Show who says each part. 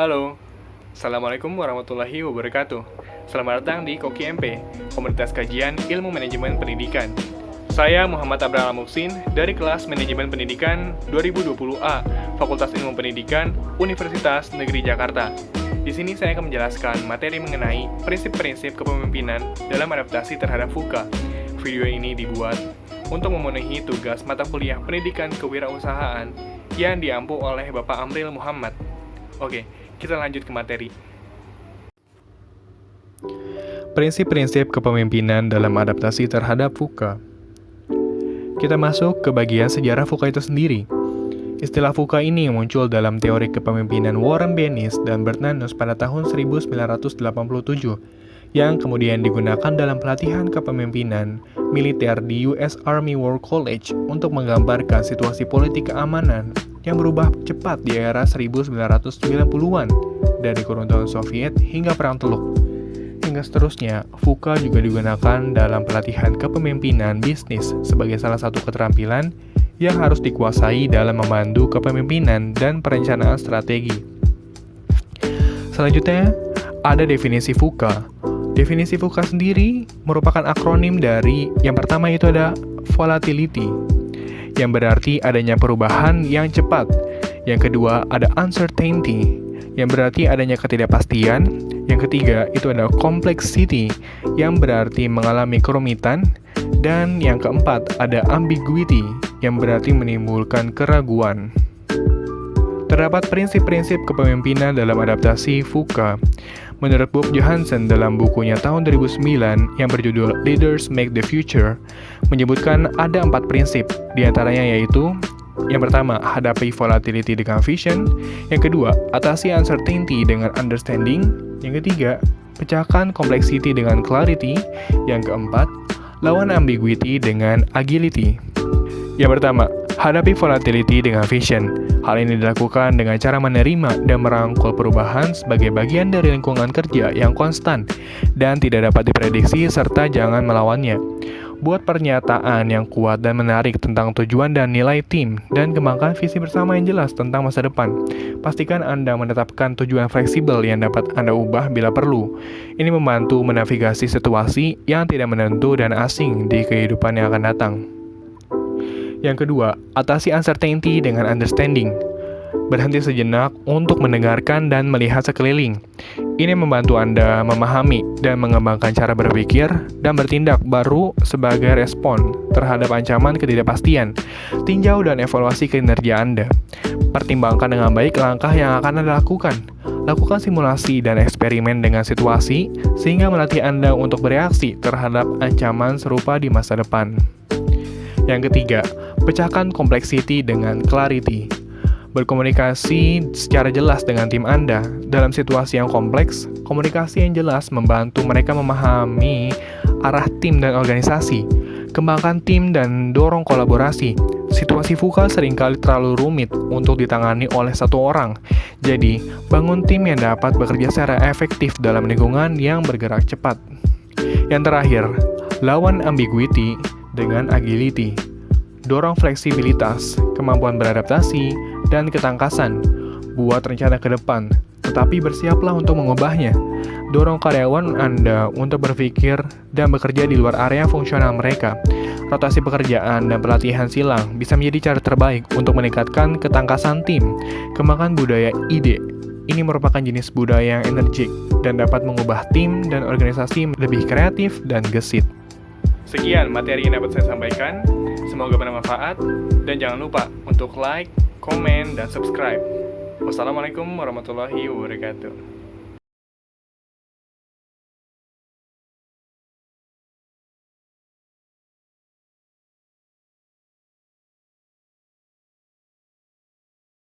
Speaker 1: Halo, Assalamualaikum warahmatullahi wabarakatuh. Selamat datang di Koki MP, Komunitas Kajian Ilmu Manajemen Pendidikan. Saya Muhammad Abraham Muksin dari kelas Manajemen Pendidikan 2020A, Fakultas Ilmu Pendidikan, Universitas Negeri Jakarta. Di sini saya akan menjelaskan materi mengenai prinsip-prinsip kepemimpinan dalam adaptasi terhadap VUCA. Video ini dibuat untuk memenuhi tugas mata kuliah Pendidikan Kewirausahaan yang diampu oleh Bapak Amril Muhammad. Oke, kita lanjut ke materi. Prinsip-prinsip kepemimpinan dalam adaptasi terhadap VUCA. Kita masuk ke bagian sejarah VUCA itu sendiri. Istilah VUCA ini muncul dalam teori kepemimpinan Warren Bennis dan Bertnanos pada tahun 1987, yang kemudian digunakan dalam pelatihan kepemimpinan militer di US Army War College untuk menggambarkan situasi politik keamanan yang berubah cepat di era 1990-an, dari keruntuhan Soviet hingga Perang Teluk. Hingga seterusnya, VUCA juga digunakan dalam pelatihan kepemimpinan bisnis sebagai salah satu keterampilan yang harus dikuasai dalam membantu kepemimpinan dan perencanaan strategi. Selanjutnya, ada definisi VUCA. Definisi VUCA sendiri merupakan akronim dari yang pertama itu ada volatility, yang berarti adanya perubahan yang cepat. Yang kedua ada uncertainty, yang berarti adanya ketidakpastian. Yang ketiga itu ada complexity, yang berarti mengalami kerumitan. Dan yang keempat ada ambiguity, yang berarti menimbulkan keraguan. Terdapat prinsip-prinsip kepemimpinan dalam adaptasi VUCA. Menurut Bob Johansen dalam bukunya tahun 2009 yang berjudul Leaders Make the Future, menyebutkan ada 4 prinsip, diantaranya yaitu: yang pertama, hadapi volatility dengan vision. Yang kedua, atasi uncertainty dengan understanding. Yang ketiga, pecahkan complexity dengan clarity. Yang keempat, lawan ambiguity dengan agility. Yang pertama, hadapi volatility dengan vision. Hal ini dilakukan dengan cara menerima dan merangkul perubahan sebagai bagian dari lingkungan kerja yang konstan dan tidak dapat diprediksi, serta jangan melawannya. Buat pernyataan yang kuat dan menarik tentang tujuan dan nilai tim, dan kembangkan visi bersama yang jelas tentang masa depan. Pastikan Anda menetapkan tujuan fleksibel yang dapat Anda ubah bila perlu. Ini membantu menavigasi situasi yang tidak menentu dan asing di kehidupan yang akan datang. Yang kedua, atasi uncertainty dengan understanding. Berhenti sejenak untuk mendengarkan dan melihat sekeliling. Ini membantu Anda memahami dan mengembangkan cara berpikir dan bertindak baru sebagai respon terhadap ancaman ketidakpastian. Tinjau dan evaluasi kinerja Anda. Pertimbangkan dengan baik langkah yang akan Anda lakukan. Lakukan simulasi dan eksperimen dengan situasi sehingga melatih Anda untuk bereaksi terhadap ancaman serupa di masa depan. Yang ketiga, pecahkan complexity dengan clarity. Berkomunikasi secara jelas dengan tim Anda. Dalam situasi yang kompleks, komunikasi yang jelas membantu mereka memahami arah tim dan organisasi. Kembangkan tim dan dorong kolaborasi. Situasi VUCA seringkali terlalu rumit untuk ditangani oleh satu orang. Jadi, bangun tim yang dapat bekerja secara efektif dalam lingkungan yang bergerak cepat. Yang terakhir, lawan ambiguity dengan agility. Dorong fleksibilitas, kemampuan beradaptasi, dan ketangkasan. Buat rencana ke depan, tetapi bersiaplah untuk mengubahnya. Dorong karyawan Anda untuk berpikir dan bekerja di luar area fungsional mereka. Rotasi pekerjaan dan pelatihan silang bisa menjadi cara terbaik untuk meningkatkan ketangkasan tim. Kembangkan budaya ide. Ini merupakan jenis budaya yang energik dan dapat mengubah tim dan organisasi lebih kreatif dan gesit. Sekian materi yang dapat saya sampaikan. Semoga bermanfaat, dan jangan lupa untuk like, komen, dan subscribe. Wassalamualaikum warahmatullahi wabarakatuh.